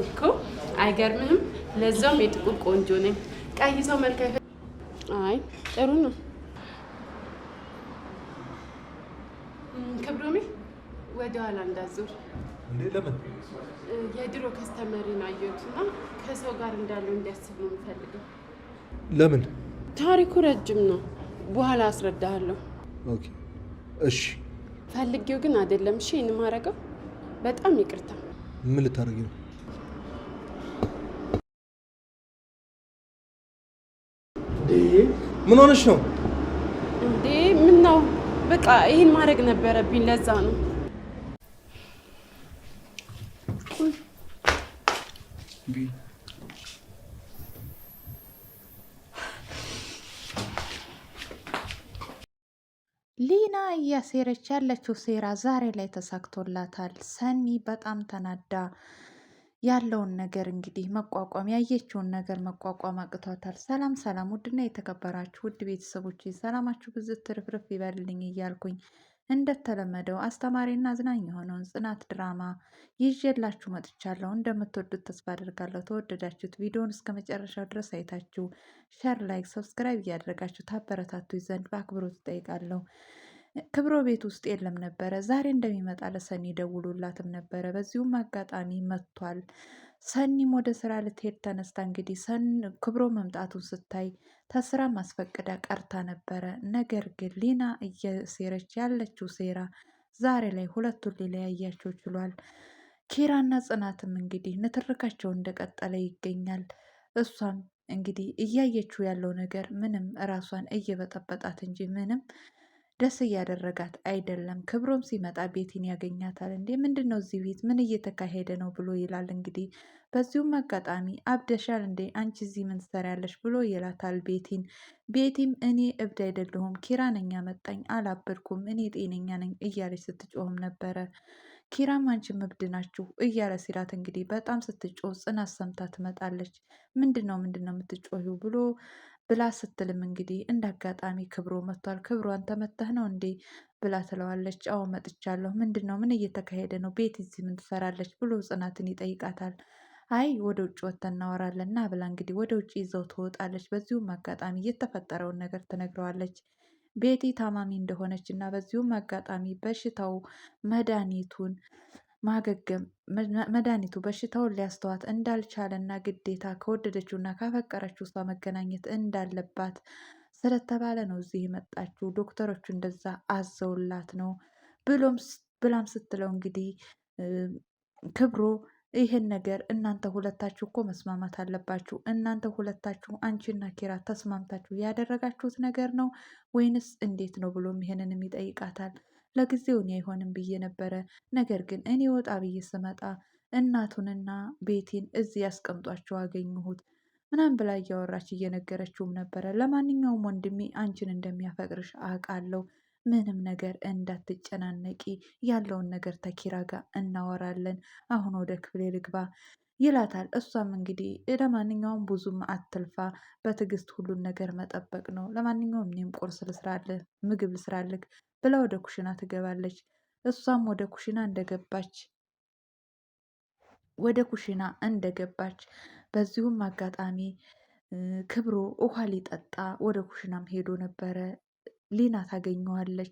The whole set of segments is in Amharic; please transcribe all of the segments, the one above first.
እኮ አይገርምህም? ለዛውም የጥቁር ቆንጆ ነኝ። ቀይ ሰው መልክ አይ ጥሩ ነው። ክብሮሜ ወደ ኋላ እንዳዞር እንዴ? ለምን? የድሮ ከስተመሪን አየሁትና ከሰው ጋር እንዳለው እንዲያስብ ነው የምፈልገው። ለምን? ታሪኩ ረጅም ነው፣ በኋላ አስረዳሃለሁ። ኦኬ እሺ። ፈልጌው ግን አይደለም። እሺ የማረገው በጣም ይቅርታ። ምን ልታረጊ ነው? ምን ሆነሽ ነው እንዴ? ምን ነው? በቃ ይሄን ማድረግ ነበረብኝ፣ ለዛ ነው። ሊና እያሴረች ያለችው ሴራ ዛሬ ላይ ተሳክቶላታል። ሰኒ በጣም ተናዳ ያለውን ነገር እንግዲህ መቋቋም ያየችውን ነገር መቋቋም አቅቷታል። ሰላም ሰላም! ውድና የተከበራችሁ ውድ ቤተሰቦች ሰላማችሁ ብዝት ትርፍርፍ ይበልልኝ እያልኩኝ እንደተለመደው አስተማሪና አዝናኝ የሆነውን ጽናት ድራማ ይዤላችሁ መጥቻለሁ። እንደምትወዱት ተስፋ አድርጋለሁ። ተወደዳችሁት ቪዲዮውን እስከ መጨረሻው ድረስ አይታችሁ ሸር፣ ላይክ፣ ሰብስክራይብ እያደረጋችሁ ታበረታቱ ዘንድ በአክብሮት እጠይቃለሁ። ክብሮ ቤት ውስጥ የለም ነበረ። ዛሬ እንደሚመጣ ለሰኒ ደውሎላትም ነበረ። በዚሁም አጋጣሚ መጥቷል። ሰኒም ወደ ስራ ልትሄድ ተነስታ እንግዲህ ክብሮ መምጣቱን ስታይ ተስራ ማስፈቅዳ ቀርታ ነበረ። ነገር ግን ሊና እየሴረች ያለችው ሴራ ዛሬ ላይ ሁለቱን ሊለያያቸው ችሏል። ኪራና ጽናትም እንግዲህ ንትርካቸው እንደቀጠለ ይገኛል። እሷም እንግዲህ እያየችው ያለው ነገር ምንም እራሷን እየበጠበጣት እንጂ ምንም ደስ እያደረጋት አይደለም። ክብሮም ሲመጣ ቤቲን ያገኛታል። እንዴ ምንድን ነው እዚህ ቤት ምን እየተካሄደ ነው ብሎ ይላል። እንግዲህ በዚሁም አጋጣሚ አብደሻል እንዴ አንቺ እዚህ ምን ትሰሪያለሽ ብሎ ይላታል ቤቲን። ቤቲም እኔ እብድ አይደለሁም ኪራ ነኝ ያመጣኝ አላበድኩም እኔ ጤነኛ ነኝ እያለች ስትጮህም ነበረ። ኪራም አንቺም እብድ ናችሁ እያለ ሲላት እንግዲህ በጣም ስትጮህ ጽናት ሰምታ ትመጣለች። ምንድን ነው የምትጮሂው ብላ ስትልም እንግዲህ እንደ አጋጣሚ ክብሮ መጥቷል። ክብሮ አንተ መተህ ነው እንዴ ብላ ትለዋለች። አዎ መጥቻለሁ። ምንድን ነው ምን እየተካሄደ ነው? ቤት እዚህ ምን ትሰራለች ብሎ ጽናትን ይጠይቃታል። አይ ወደ ውጭ ወጥተን እናወራለን ና ብላ እንግዲህ ወደ ውጭ ይዘው ትወጣለች። በዚሁም አጋጣሚ የተፈጠረውን ነገር ትነግረዋለች። ቤቲ ታማሚ እንደሆነች እና በዚሁም አጋጣሚ በሽታው መድኃኒቱን ማገገም መድኃኒቱ በሽታውን ሊያስተዋት እንዳልቻለና ግዴታ ከወደደችውና ካፈቀረችው ሰው መገናኘት እንዳለባት ስለተባለ ነው እዚህ የመጣችው። ዶክተሮቹ እንደዛ አዘውላት ነው ብላም ስትለው እንግዲህ ክብሮ ይህን ነገር እናንተ ሁለታችሁ እኮ መስማማት አለባችሁ። እናንተ ሁለታችሁ አንቺና ኪራ ተስማምታችሁ ያደረጋችሁት ነገር ነው ወይንስ እንዴት ነው ብሎም ይሄንንም ይጠይቃታል። ለጊዜው እኔ አይሆንም ብዬ ነበረ፣ ነገር ግን እኔ ወጣ ብዬ ስመጣ እናቱንና ቤቴን እዚህ ያስቀምጧቸው አገኘሁት ምናምን ብላ እያወራች እየነገረችውም ነበረ። ለማንኛውም ወንድሜ አንቺን እንደሚያፈቅርሽ አውቃለሁ፣ ምንም ነገር እንዳትጨናነቂ፣ ያለውን ነገር ተኪራ ጋር እናወራለን፣ አሁን ወደ ክፍሌ ልግባ ይላታል። እሷም እንግዲህ ለማንኛውም ብዙም አትልፋ፣ በትዕግስት ሁሉን ነገር መጠበቅ ነው። ለማንኛውም እኔም ቁርስ ልስራልህ፣ ምግብ ልስራልህ ብላ ወደ ኩሽና ትገባለች። እሷም ወደ ኩሽና እንደገባች በዚሁም አጋጣሚ ክብሮ ውሃ ሊጠጣ ወደ ኩሽናም ሄዶ ነበረ። ሊና ታገኘዋለች።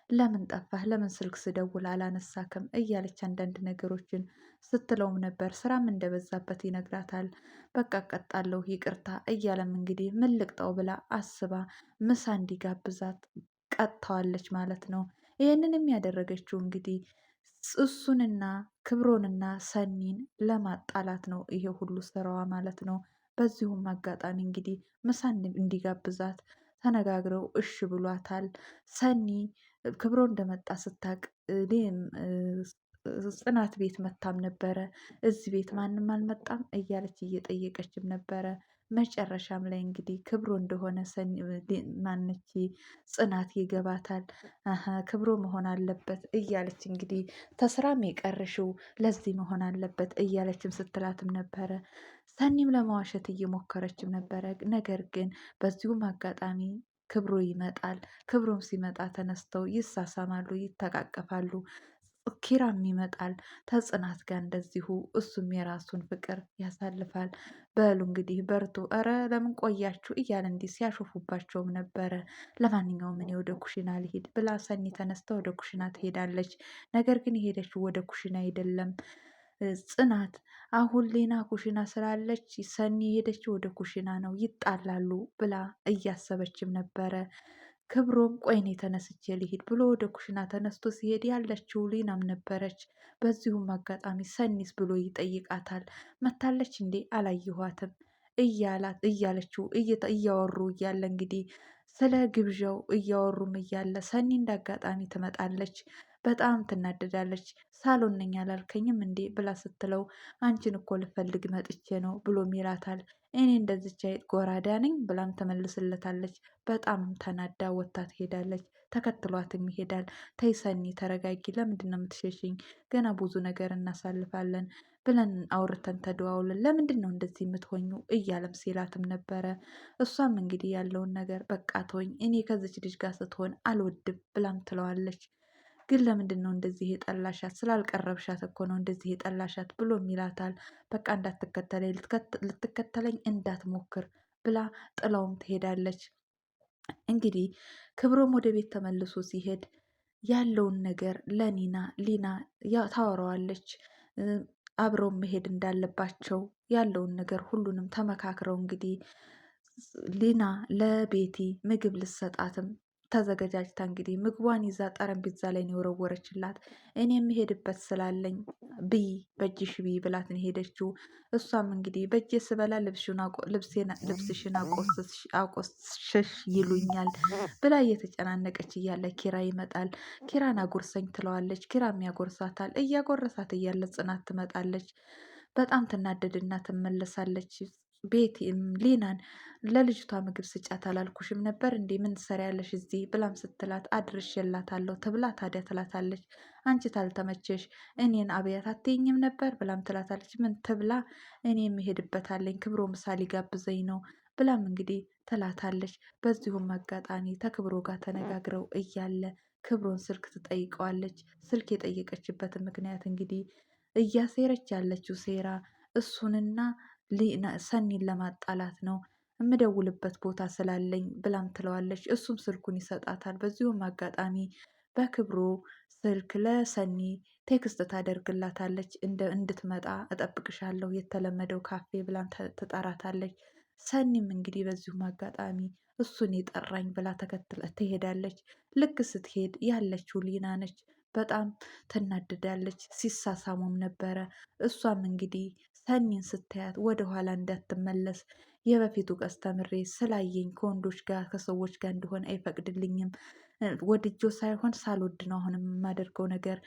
ለምን ጠፋህ? ለምን ስልክ ስደውል አላነሳክም? እያለች አንዳንድ ነገሮችን ስትለውም ነበር። ስራም እንደበዛበት ይነግራታል። በቃ ቀጣለሁ ይቅርታ እያለም እንግዲህ ምን ልቅጣው ብላ አስባ ምሳ እንዲጋብዛት ቀጥተዋለች ማለት ነው። ይህንንም ያደረገችው እንግዲህ እሱንና ክብሮንና ሰኒን ለማጣላት ነው ይሄ ሁሉ ስራዋ ማለት ነው። በዚሁም አጋጣሚ እንግዲህ ምሳ እንዲጋብዛት ተነጋግረው እሽ ብሏታል። ሰኒ ክብሮ እንደመጣ ስታቅ ጽናት ቤት መታም ነበረ። እዚህ ቤት ማንም አልመጣም እያለች እየጠየቀችም ነበረ። መጨረሻም ላይ እንግዲህ ክብሮ እንደሆነ ማነች ጽናት ይገባታል። ክብሮ መሆን አለበት እያለች እንግዲህ ተስራም የቀረሽው ለዚህ መሆን አለበት እያለችም ስትላትም ነበረ። ሰኒም ለማዋሸት እየሞከረችም ነበረ። ነገር ግን በዚሁም አጋጣሚ ክብሮ ይመጣል። ክብሮም ሲመጣ ተነስተው ይሳሳማሉ፣ ይተቃቀፋሉ። ኪራም ይመጣል ተጽናት ጋር እንደዚሁ እሱም የራሱን ፍቅር ያሳልፋል። በሉ እንግዲህ በርቱ፣ እረ ለምን ቆያችሁ እያለ እንዲህ ሲያሾፉባቸውም ነበረ። ለማንኛውም እኔ ወደ ኩሽና ልሂድ ብላ ሰኒ ተነስታ ወደ ኩሽና ትሄዳለች። ነገር ግን የሄደችው ወደ ኩሽና አይደለም። ጽናት አሁን ሌና ኩሽና ስላለች ሰኒ የሄደችው ወደ ኩሽና ነው፣ ይጣላሉ ብላ እያሰበችም ነበረ። ክብሮም ቆይኔ ተነስቼ ልሂድ ብሎ ወደ ኩሽና ተነስቶ ሲሄድ ያለችው ሊናም ነበረች። በዚሁም አጋጣሚ ሰኒስ ብሎ ይጠይቃታል። መታለች እንዴ አላየኋትም እያለችው እያወሩ እያለ እንግዲህ ስለ ግብዣው እያወሩም እያለ ሰኒ እንዳጋጣሚ ትመጣለች። በጣም ትናደዳለች። ሳሎን ነኝ አላልከኝም እንዴ ብላ ስትለው አንቺን እኮ ልፈልግ መጥቼ ነው ብሎም ይላታል። እኔ እንደዚች አይጥ ጎራዳ ነኝ ብላም ተመልስለታለች። በጣም ተናዳ ወጥታ ትሄዳለች። ተከትሏትም ይሄዳል። ተይ ሰኒ ተረጋጊ፣ ለምንድን ነው የምትሸሽኝ? ገና ብዙ ነገር እናሳልፋለን ብለን አውርተን ተደዋውለን ለምንድን ነው እንደዚህ የምትሆኙ እያለም ሲላትም ነበረ። እሷም እንግዲህ ያለውን ነገር በቃ ተወኝ፣ እኔ ከዚች ልጅ ጋር ስትሆን አልወድም ብላም ትለዋለች። ግን ለምንድን ነው እንደዚህ የጠላሻት? ስላልቀረብሻት እኮ ነው እንደዚህ የጠላሻት ብሎም ይላታል። በቃ እንዳትከተለኝ፣ ልትከተለኝ እንዳትሞክር ብላ ጥላውም ትሄዳለች። እንግዲህ ክብሮም ወደ ቤት ተመልሶ ሲሄድ ያለውን ነገር ሊና ታወራዋለች። አብረው መሄድ እንዳለባቸው ያለውን ነገር ሁሉንም ተመካክረው እንግዲህ ሊና ለቤቲ ምግብ ልሰጣትም ተዘገጃጅታ እንግዲህ ምግቧን ይዛ ጠረጴዛ ላይ ነው የወረወረችላት። እኔ የምሄድበት ስላለኝ ብይ በእጅሽ ብይ ብላትን ሄደችው። እሷም እንግዲህ በእጄ ስበላ ልብስሽን አቆስሸሽ ይሉኛል ብላ እየተጨናነቀች እያለ ኪራ ይመጣል። ኪራን አጉርሰኝ ትለዋለች። ኪራም ያጎርሳታል። እያጎረሳት እያለ ጽናት ትመጣለች። በጣም ትናደድና ትመለሳለች። ቤት ሊናን ለልጅቷ ምግብ ስጫት አላልኩሽም ነበር እንዴ? ምን ትሰሪያለሽ እዚህ ብላም ስትላት አድርሼላታለሁ ትብላ ታዲያ ትላታለች። አንቺ ታልተመቸሽ እኔን አብያት አትይኝም ነበር ብላም ትላታለች። ምን ትብላ እኔ የምሄድበት አለኝ፣ ክብሮ ምሳ ሊጋብዘኝ ነው ብላም እንግዲህ ትላታለች። በዚሁም አጋጣሚ ተክብሮ ጋር ተነጋግረው እያለ ክብሮን ስልክ ትጠይቀዋለች። ስልክ የጠየቀችበትን ምክንያት እንግዲህ እያሴረች ያለችው ሴራ እሱንና ሰኒን ለማጣላት ነው፣ የምደውልበት ቦታ ስላለኝ ብላም ትለዋለች። እሱም ስልኩን ይሰጣታል። በዚሁም አጋጣሚ በክብሩ ስልክ ለሰኒ ቴክስት ታደርግላታለች። እንድትመጣ እጠብቅሻለሁ የተለመደው ካፌ ብላም ትጠራታለች። ሰኒም እንግዲህ በዚሁም አጋጣሚ እሱን የጠራኝ ብላ ተከትለ ትሄዳለች። ልክ ስትሄድ ያለችው ሊና ነች። በጣም ትናድዳለች። ሲሳሳሙም ነበረ። እሷም እንግዲህ ሰኒን ስታያት ወደኋላ እንዳትመለስ የበፊቱ ቀስተምሬ ስላየኝ ከወንዶች ጋር ከሰዎች ጋር እንደሆነ አይፈቅድልኝም፣ ወድጆ ሳይሆን ሳልወድ ነው አሁንም የማደርገው ነገር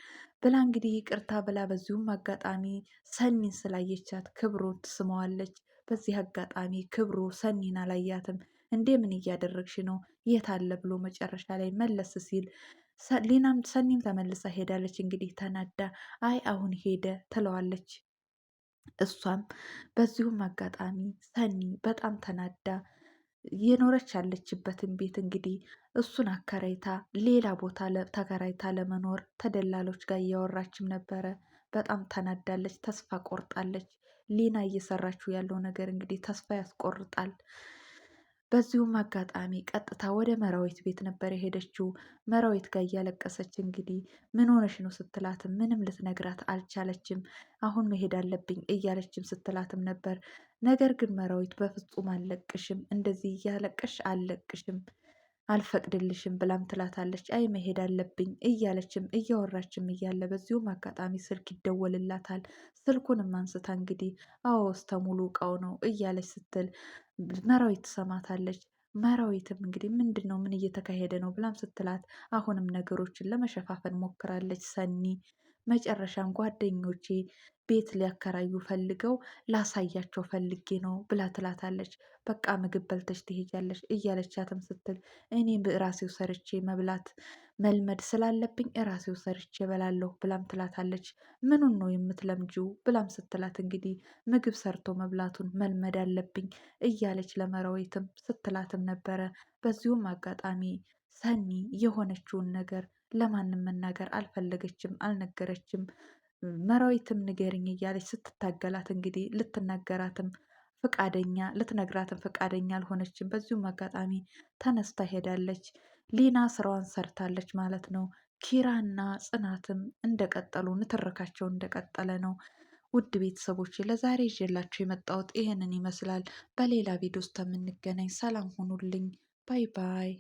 ብላ እንግዲህ ይቅርታ ብላ በዚሁም አጋጣሚ ሰኒን ስላየቻት ክብሮ ትስመዋለች። በዚህ አጋጣሚ ክብሮ ሰኒን አላያትም። እንዴ ምን እያደረግሽ ነው? የት አለ ብሎ መጨረሻ ላይ መለስ ሲል ሰኒም ተመልሳ ሄዳለች። እንግዲህ ተናዳ አይ አሁን ሄደ ትለዋለች። እሷም በዚሁም አጋጣሚ ሰኒ በጣም ተናዳ የኖረች ያለችበትን ቤት እንግዲህ እሱን አከራይታ ሌላ ቦታ ተከራይታ ለመኖር ተደላሎች ጋር እያወራችም ነበረ። በጣም ተናዳለች። ተስፋ ቆርጣለች። ሊና እየሰራችው ያለው ነገር እንግዲህ ተስፋ ያስቆርጣል። በዚሁም አጋጣሚ ቀጥታ ወደ መራዊት ቤት ነበር የሄደችው። መራዊት ጋር እያለቀሰች እንግዲህ ምን ሆነሽ ነው ስትላትም ምንም ልትነግራት አልቻለችም። አሁን መሄድ አለብኝ እያለችም ስትላትም ነበር። ነገር ግን መራዊት በፍጹም አልለቅሽም፣ እንደዚህ እያለቀሽ አልለቅሽም፣ አልፈቅድልሽም ብላም ትላታለች። አይ መሄድ አለብኝ እያለችም እያወራችም እያለ በዚሁም አጋጣሚ ስልክ ይደወልላታል። ስልኩንም አንስታ እንግዲህ አዎ ውስጥ ሙሉ እቃው ነው እያለች ስትል መራዊት ትሰማታለች። መራዊትም እንግዲህ ምንድን ነው ምን እየተካሄደ ነው ብላም ስትላት አሁንም ነገሮችን ለመሸፋፈን ሞክራለች ሰኒ። መጨረሻም ጓደኞቼ ቤት ሊያከራዩ ፈልገው ላሳያቸው ፈልጌ ነው ብላ ትላታለች። በቃ ምግብ በልተሽ ትሄጃለሽ እያለቻትም ስትል እኔ በራሴው ሰርቼ መብላት መልመድ ስላለብኝ እራሴው ሰርቼ እበላለሁ ብላም ትላታለች። ምኑን ነው የምትለምጂው ብላም ስትላት እንግዲህ ምግብ ሰርቶ መብላቱን መልመድ አለብኝ እያለች ለመራዊትም ስትላትም ነበረ። በዚሁም አጋጣሚ ሰኒ የሆነችውን ነገር ለማንም መናገር አልፈለገችም፣ አልነገረችም። መራዊትም ንገርኝ እያለች ስትታገላት እንግዲህ ልትነግራትም ፈቃደኛ አልሆነችም። በዚሁም አጋጣሚ ተነስታ ሄዳለች። ሊና ስራዋን ሰርታለች ማለት ነው። ኪራና ጽናትም እንደቀጠሉ ንትርካቸው እንደቀጠለ ነው። ውድ ቤተሰቦች ለዛሬ ይዤላችሁ የመጣሁት ይሄንን ይመስላል። በሌላ ቪዲዮ ውስጥ የምንገናኝ። ሰላም ሁኑልኝ። ባይ ባይ።